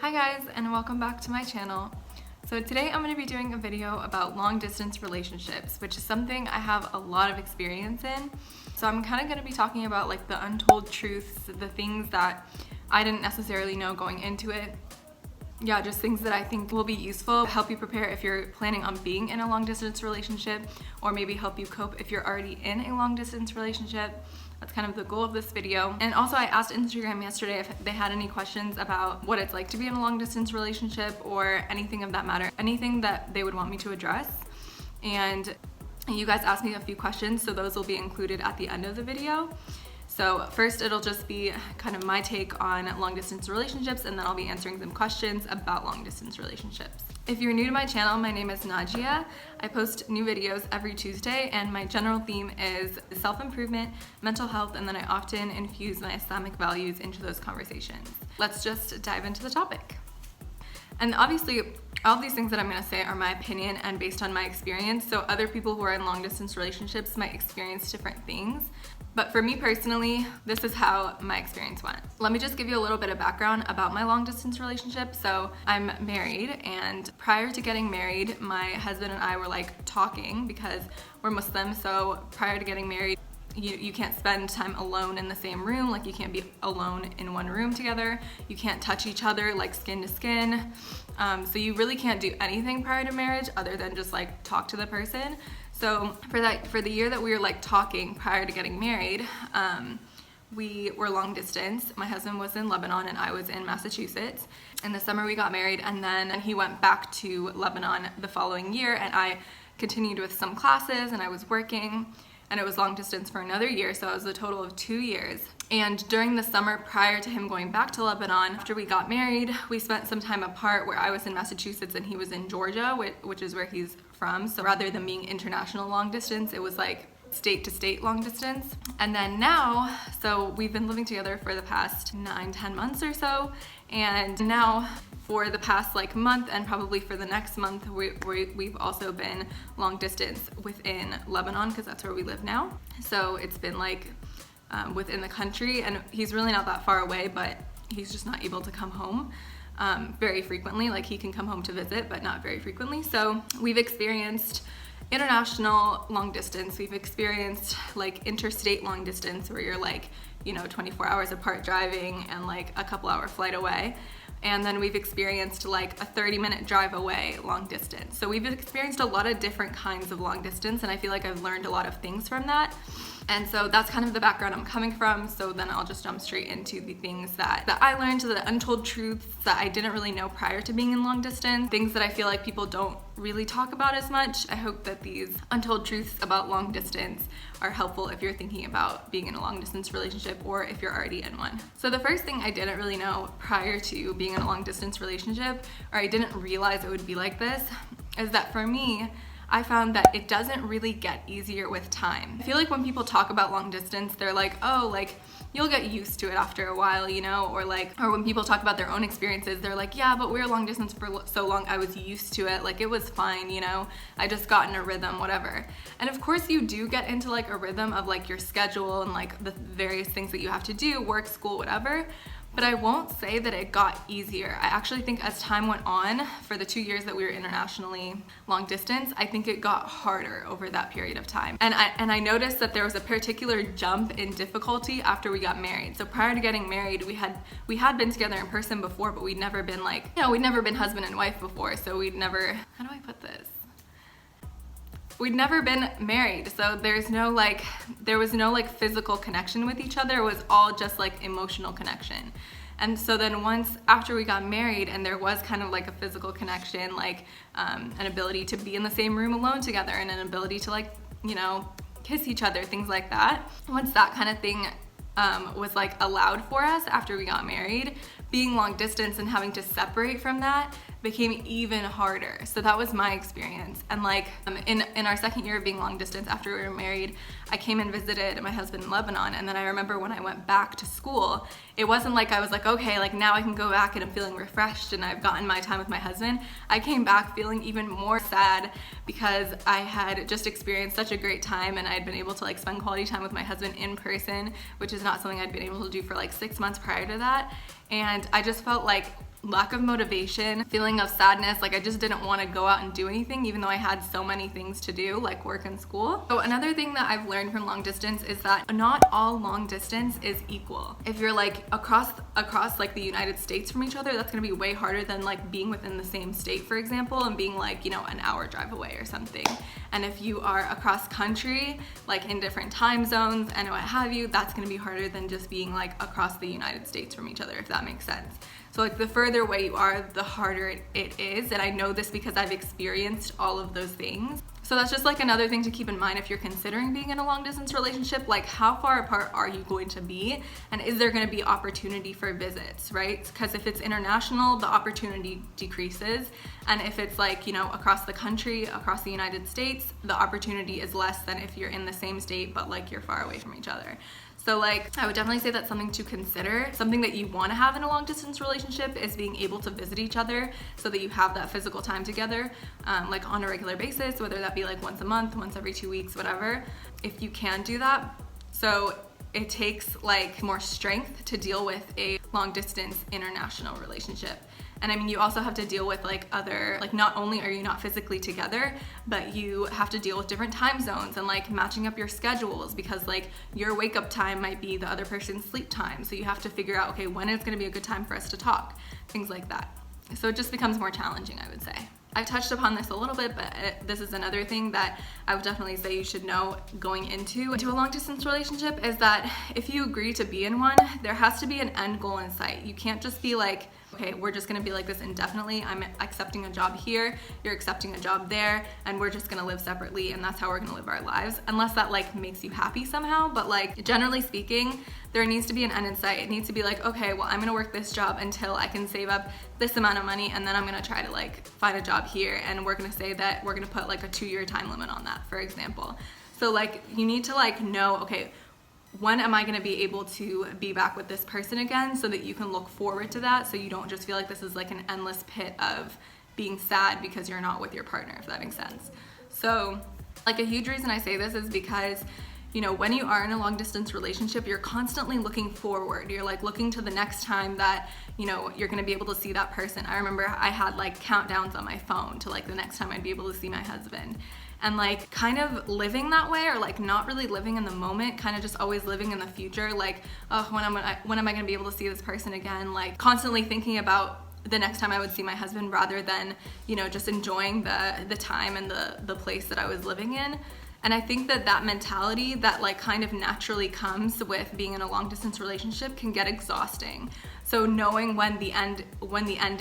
Hi guys, and welcome back to my channel. So today I'm going to be doing a video about long distance relationships, which is something I have a lot of experience in. So I'm kind of going to be talking about like the untold truths, the things that I didn't necessarily know going into it. Yeah, just things that I think will be useful, help you prepare if you're planning on being in a long distance relationship, or maybe help you cope if you're already in a long distance relationship. That's kind of the goal of this video. And also I asked Instagram yesterday if they had any questions about what it's like to be in a long distance relationship or anything of that matter, anything that they would want me to address. And you guys asked me a few questions, so those will be included at the end of the video. So first it'll just be kind of my take on long distance relationships, and then I'll be answering some questions about long distance relationships. If you're new to my channel, my name is Najia. I post new videos every Tuesday, and my general theme is self-improvement, mental health, and then I often infuse my Islamic values into those conversations. Let's just dive into the topic. And obviously, all of these things that I'm gonna say are my opinion and based on my experience, so other people who are in long distance relationships might experience different things. But for me personally, this is how my experience went. Let me just give you a little bit of background about my long distance relationship. So I'm married, and prior to getting married, my husband and I were like talking because we're Muslim. So prior to getting married, you can't spend time alone in the same room. Like you can't be alone in one room together. You can't touch each other like skin to skin. So you really can't do anything prior to marriage other than just like talk to the person. So for the year that we were like talking prior to getting married, we were long distance. My husband was in Lebanon and I was in Massachusetts. In the summer we got married, and then he went back to Lebanon the following year, and I continued with some classes and I was working, and it was long distance for another year, so it was a total of 2 years. And during the summer prior to him going back to Lebanon, after we got married, we spent some time apart where I was in Massachusetts and he was in Georgia, which is where he's from. So rather than being international long distance, it was like state to state long distance. And then now, so we've been living together for the past 9-10 months or so. And now for the past like month and probably for the next month, we've also been long distance within Lebanon because that's where we live now. So it's been like within the country, and he's really not that far away, but he's just not able to come home very frequently. Like he can come home to visit, but not very frequently. So we've experienced international long distance. We've experienced like interstate long distance where you're like, 24 hours apart driving and like a couple hour flight away. And then we've experienced like a 30-minute drive away long distance. So we've experienced a lot of different kinds of long distance, and I feel like I've learned a lot of things from that. And so that's kind of the background I'm coming from. So then I'll just jump straight into the things that I learned, the untold truths that I didn't really know prior to being in long distance, things that I feel like people don't really talk about as much. I hope that these untold truths about long distance are helpful if you're thinking about being in a long distance relationship or if you're already in one. So the first thing I didn't really know prior to being in a long distance relationship, or I didn't realize it would be like this, is that for me, I found that it doesn't really get easier with time. I feel like when people talk about long distance, they're like, oh, like you'll get used to it after a while, or when people talk about their own experiences, they're like, yeah, but we were long distance for so long, I was used to it, like it was fine, I just got in a rhythm, whatever. And of course you do get into like a rhythm of like your schedule and like the various things that you have to do, work, school, whatever. But I won't say that it got easier. I actually think as time went on, for the 2 years that we were internationally long distance, I think it got harder over that period of time. And I noticed that there was a particular jump in difficulty after we got married. So prior to getting married, we had been together in person before, but we'd never been like, we'd never been husband and wife before. So we'd never, how do I put this? We'd never been married, so there was no like physical connection with each other. It was all just like emotional connection. And so then once after we got married and there was kind of like a physical connection, like an ability to be in the same room alone together and an ability to like, kiss each other, things like that. Once that kind of thing was like allowed for us after we got married, being long distance and having to separate from that became even harder. So that was my experience. And like in our second year of being long distance after we were married, I came and visited my husband in Lebanon. And then I remember when I went back to school, it wasn't like I was like, okay, like now I can go back and I'm feeling refreshed and I've gotten my time with my husband. I came back feeling even more sad because I had just experienced such a great time and I had been able to like spend quality time with my husband in person, which is not something I'd been able to do for like 6 months prior to that. And I just felt like lack of motivation, feeling of sadness, like I just didn't want to go out and do anything even though I had so many things to do, like work and school. So another thing that I've learned from long distance is that not all long distance is equal. If you're like across like the United States from each other, that's gonna be way harder than like being within the same state, for example, and being like, you know, an hour drive away or something. And if you are across country, like in different time zones and what have you, that's gonna be harder than just being like across the United States from each other, if that makes sense. So like the further away you are, the harder it is. And I know this because I've experienced all of those things. So that's just like another thing to keep in mind if you're considering being in a long distance relationship, like how far apart are you going to be? And is there gonna be opportunity for visits, right? Because if it's international, the opportunity decreases. And if it's like, you know, across the country, across the United States, the opportunity is less than if you're in the same state, but like you're far away from each other. So like, I would definitely say that's something to consider. Something that you want to have in a long distance relationship is being able to visit each other so that you have that physical time together, like on a regular basis, whether that be like once a month, once every 2 weeks, whatever, if you can do that. So it takes like more strength to deal with a long distance international relationship. And I mean, you also have to deal with like other, like not only are you not physically together, but you have to deal with different time zones and like matching up your schedules, because like your wake up time might be the other person's sleep time. So you have to figure out, okay, when is gonna be a good time for us to talk, things like that. So it just becomes more challenging, I would say. I've touched upon this a little bit, but this is another thing that I would definitely say you should know going into a long distance relationship, is that if you agree to be in one, there has to be an end goal in sight. You can't just be like, okay, we're just gonna be like this indefinitely. I'm accepting a job here, you're accepting a job there, and we're just gonna live separately, and that's how we're gonna live our lives, unless that like makes you happy somehow. But like generally speaking, there needs to be an end in sight. It needs to be like, okay, well, I'm gonna work this job until I can save up this amount of money, and then I'm gonna try to like find a job here, and we're gonna say that we're gonna put like a 2-year time limit on that, for example. So like you need to like know, okay, when am I gonna be able to be back with this person again, so that you can look forward to that, so you don't just feel like this is like an endless pit of being sad because you're not with your partner, if that makes sense. So like a huge reason I say this is because, you know, when you are in a long distance relationship, you're constantly looking forward. You're like looking to the next time that, you know, you're gonna be able to see that person. I remember I had like countdowns on my phone to like the next time I'd be able to see my husband. And like kind of living that way, or like not really living in the moment, kind of just always living in the future, like, oh, when am I gonna be able to see this person again? Like constantly thinking about the next time I would see my husband, rather than, you know, just enjoying the time and the place that I was living in. And I think that that mentality that like kind of naturally comes with being in a long distance relationship can get exhausting. So knowing when the end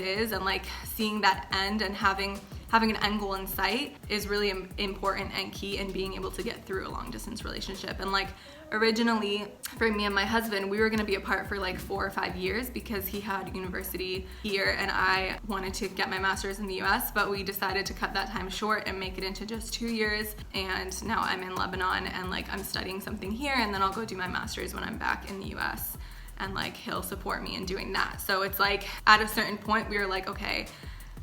is, and like seeing that end and having an end goal in sight is really important and key in being able to get through a long distance relationship. And like originally for me and my husband, we were gonna be apart for like 4 or 5 years because he had university here and I wanted to get my master's in the US, but we decided to cut that time short and make it into just 2 years. And now I'm in Lebanon and like I'm studying something here, and then I'll go do my master's when I'm back in the US, and like he'll support me in doing that. So it's like at a certain point we were like, okay,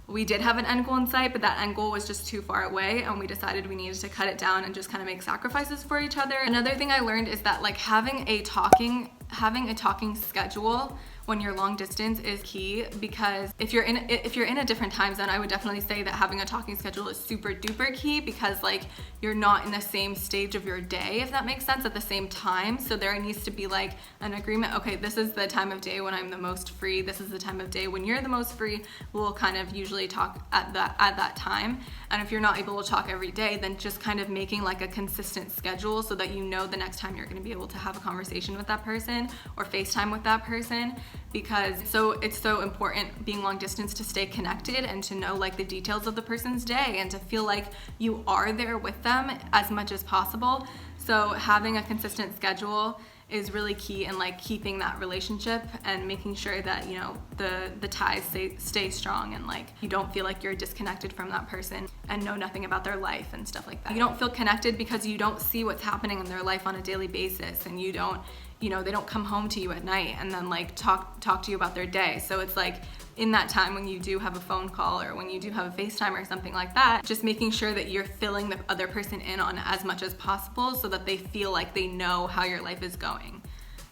we did have an end goal in sight, but that end goal was just too far away, and we decided we needed to cut it down and just kind of make sacrifices for each other. Another thing I learned is that like having a talking schedule when you're long distance is key, because if you're in a different time zone, I would definitely say that having a talking schedule is super duper key, because like you're not in the same stage of your day, if that makes sense, at the same time. So there needs to be like an agreement. Okay, this is the time of day when I'm the most free. This is the time of day when you're the most free. We'll kind of usually talk at that time. And if you're not able to talk every day, then just kind of making like a consistent schedule so that you know the next time you're going to be able to have a conversation with that person or FaceTime with that person, because it's so important being long distance to stay connected and to know like the details of the person's day and to feel like you are there with them as much as possible. So having a consistent schedule is really key in like keeping that relationship and making sure that, you know, the ties stay strong, and like you don't feel like you're disconnected from that person and know nothing about their life and stuff like that. You don't feel connected because you don't see what's happening in their life on a daily basis, and you don't, you know, they don't come home to you at night and then like talk to you about their day. So it's like in that time when you do have a phone call or when you do have a FaceTime or something like that, just making sure that you're filling the other person in on as much as possible so that they feel like they know how your life is going.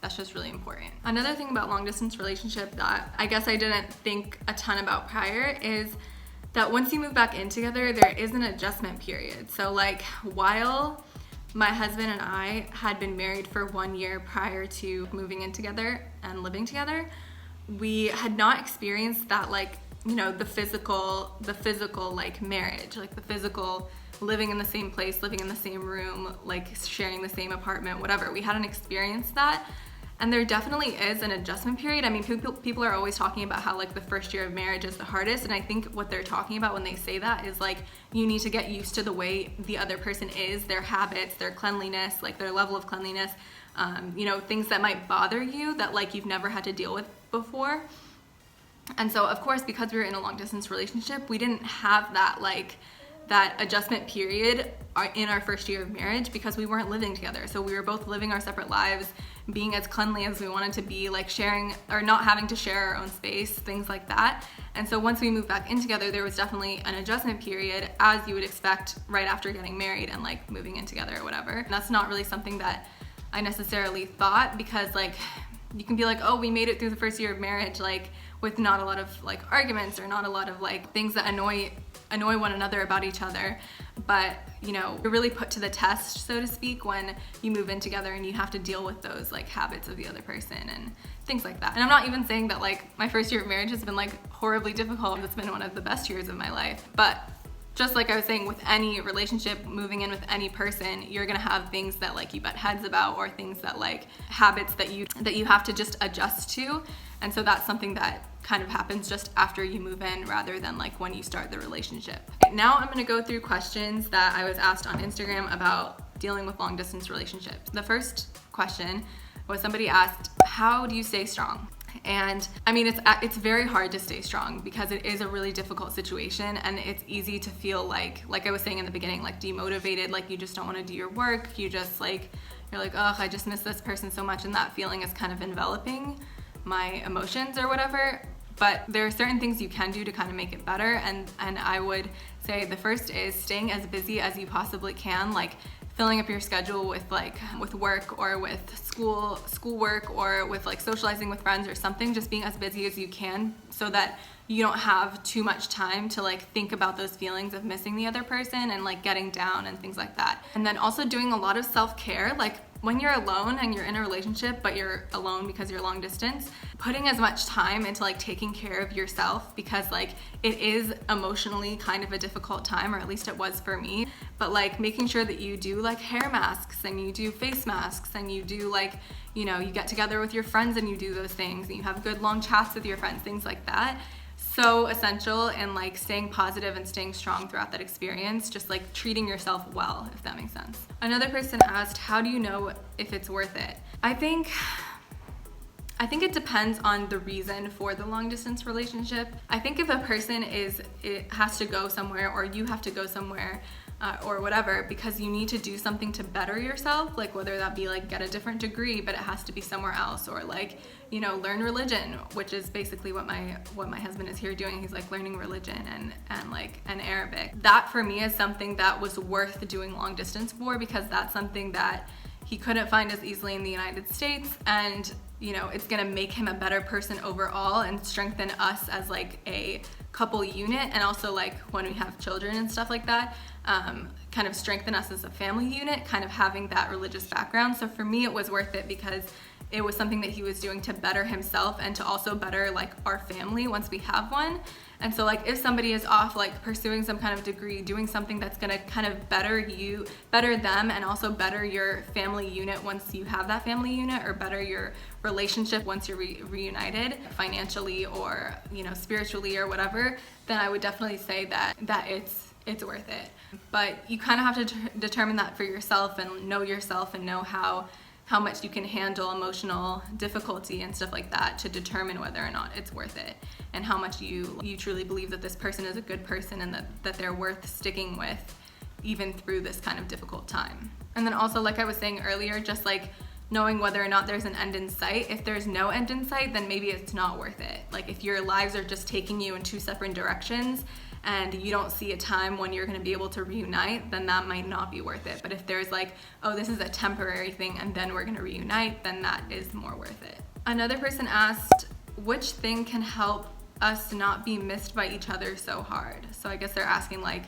That's just really important. Another thing about long distance relationship that I guess I didn't think a ton about prior is that once you move back in together, there is an adjustment period. So like while my husband and I had been married for 1 year prior to moving in together and living together, we had not experienced that, like, you know, the physical like marriage, like the physical living in the same place, living in the same room, like sharing the same apartment, whatever. We hadn't experienced that. And there definitely is an adjustment period. I mean, people are always talking about how like the first year of marriage is the hardest. And I think what they're talking about when they say that is like, you need to get used to the way the other person is, their habits, their cleanliness, like their level of cleanliness, you know, things that might bother you that like you've never had to deal with before. And so of course, because we were in a long distance relationship, we didn't have that like that adjustment period in our first year of marriage because we weren't living together. So we were both living our separate lives, being as cleanly as we wanted to be, like sharing or not having to share our own space, things like that. And so once we moved back in together, there was definitely an adjustment period, as you would expect right after getting married and like moving in together or whatever. And that's not really something that I necessarily thought, because like you can be like, oh, we made it through the first year of marriage like with not a lot of like arguments or not a lot of like things that annoy one another about each other. But you know, you're really put to the test, so to speak, when you move in together and you have to deal with those like habits of the other person and things like that. And I'm not even saying that like my first year of marriage has been like horribly difficult. It's been one of the best years of my life. But just like I was saying, with any relationship, moving in with any person, you're gonna have things that like you butt heads about, or things that like habits that you have to just adjust to. And so that's something that kind of happens just after you move in rather than like when you start the relationship. Now I'm gonna go through questions that I was asked on Instagram about dealing with long distance relationships. The first question was, somebody asked, how do you stay strong? And I mean, it's very hard to stay strong because it is a really difficult situation, and it's easy to feel like I was saying in the beginning, like demotivated, like you just don't want to do your work. You just like, you're like, oh, I just miss this person so much, and that feeling is kind of enveloping my emotions or whatever. But there are certain things you can do to kind of make it better, and I would say the first is staying as busy as you possibly can, like filling up your schedule with work or with schoolwork or with like socializing with friends or something. Just being as busy as you can so that you don't have too much time to like think about those feelings of missing the other person and like getting down and things like that. And then also doing a lot of self-care, like when you're alone and you're in a relationship but you're alone because you're long distance, putting as much time into like taking care of yourself, because like it is emotionally kind of a difficult time, or at least it was for me. But like making sure that you do like hair masks and you do face masks and you do like, you know, you get together with your friends and you do those things and you have good long chats with your friends, things like that. So essential in like staying positive and staying strong throughout that experience, just like treating yourself well, if that makes sense. Another person asked, how do you know if it's worth it? I think it depends on the reason for the long distance relationship. I think if a person has to go somewhere, or you have to go somewhere, or whatever, because you need to do something to better yourself, like whether that be like get a different degree, but it has to be somewhere else, or like, you know, learn religion, which is basically what my husband is here doing. He's like learning religion and Arabic. That for me is something that was worth doing long distance for, because that's something that he couldn't find as easily in the United States, and you know, it's gonna make him a better person overall and strengthen us as like a couple unit, and also like when we have children and stuff like that, kind of strengthen us as a family unit, kind of having that religious background. So for me, it was worth it because it was something that he was doing to better himself and to also better like our family once we have one. And so like if somebody is off like pursuing some kind of degree, doing something that's gonna kind of better them, and also better your family unit once you have that family unit, or better your relationship once you're reunited financially or, you know, spiritually or whatever, then I would definitely say that it's worth it. But you kind of have to determine that for yourself and know how much you can handle emotional difficulty and stuff like that to determine whether or not it's worth it, and how much you truly believe that this person is a good person and that they're worth sticking with even through this kind of difficult time. And then also, like I was saying earlier, just like knowing whether or not there's an end in sight. If there's no end in sight, then maybe it's not worth it. Like if your lives are just taking you in two separate directions and you don't see a time when you're going to be able to reunite, then that might not be worth it. But if there's like, oh, this is a temporary thing and then we're going to reunite, then that is more worth it. Another person asked, which thing can help us not be missed by each other so hard? So I guess they're asking like,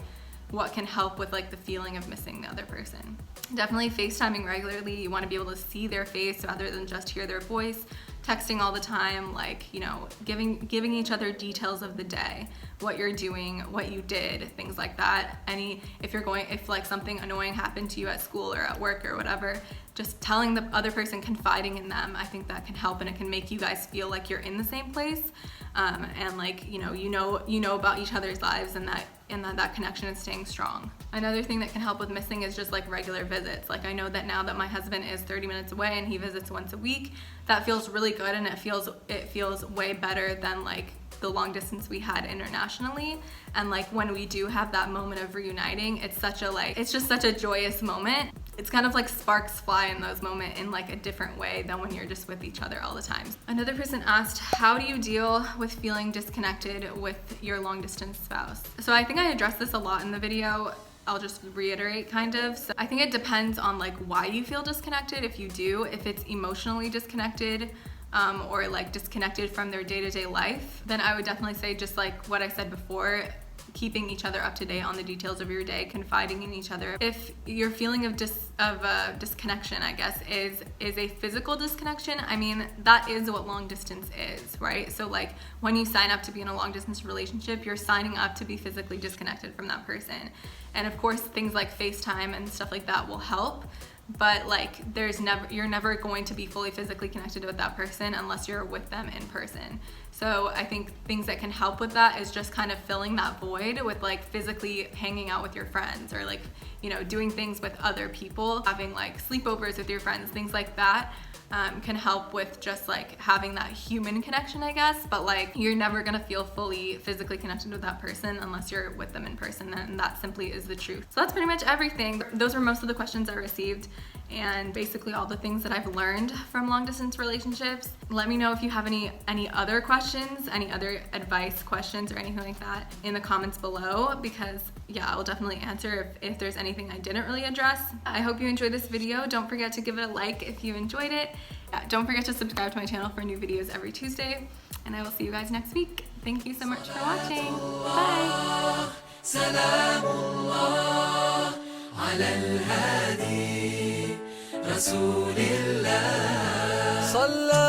what can help with like the feeling of missing the other person? Definitely FaceTiming regularly. You want to be able to see their face rather than just hear their voice. Texting all the time, like, you know, giving each other details of the day, what you're doing, what you did, things like that. If like something annoying happened to you at school or at work or whatever, just telling the other person, confiding in them, I think that can help, and it can make you guys feel like you're in the same place, and like, you know about each other's lives, and that connection is staying strong. Another thing that can help with missing is just like regular visits. Like, I know that now that my husband is 30 minutes away and he visits once a week, that feels really good, and it feels way better than like the long distance we had internationally. And like when we do have that moment of reuniting, it's just such a joyous moment. It's kind of like sparks fly in those moments in like a different way than when you're just with each other all the time. Another person asked, how do you deal with feeling disconnected with your long distance spouse? So I think I addressed this a lot in the video. I'll just reiterate kind of. So I think it depends on like why you feel disconnected. If it's emotionally disconnected, or like disconnected from their day-to-day life, then I would definitely say, just like what I said before, keeping each other up to date on the details of your day, confiding in each other. If your feeling of disconnection, I guess, is a physical disconnection, I mean, that is what long distance is, right? So like when you sign up to be in a long distance relationship, you're signing up to be physically disconnected from that person. And of course, things like FaceTime and stuff like that will help. But like you're never going to be fully physically connected with that person unless you're with them in person. So I think things that can help with that is just kind of filling that void with like physically hanging out with your friends, or like, you know, doing things with other people, having like sleepovers with your friends, things like that. Can help with just like having that human connection, I guess. But like, you're never gonna feel fully physically connected with that person unless you're with them in person, and that simply is the truth. So that's pretty much everything. Those were most of the questions I received, and basically all the things that I've learned from long distance relationships. Let me know if you have any other questions, any other advice questions or anything like that in the comments below, because yeah, I'll definitely answer if there's anything I didn't really address. I hope you enjoyed this video. Don't forget to give it a like if you enjoyed it. Yeah, don't forget to subscribe to my channel for new videos every Tuesday, and I will see you guys next week. Thank you so much for watching. Bye. سلام الله على الهادي رسول الله صلى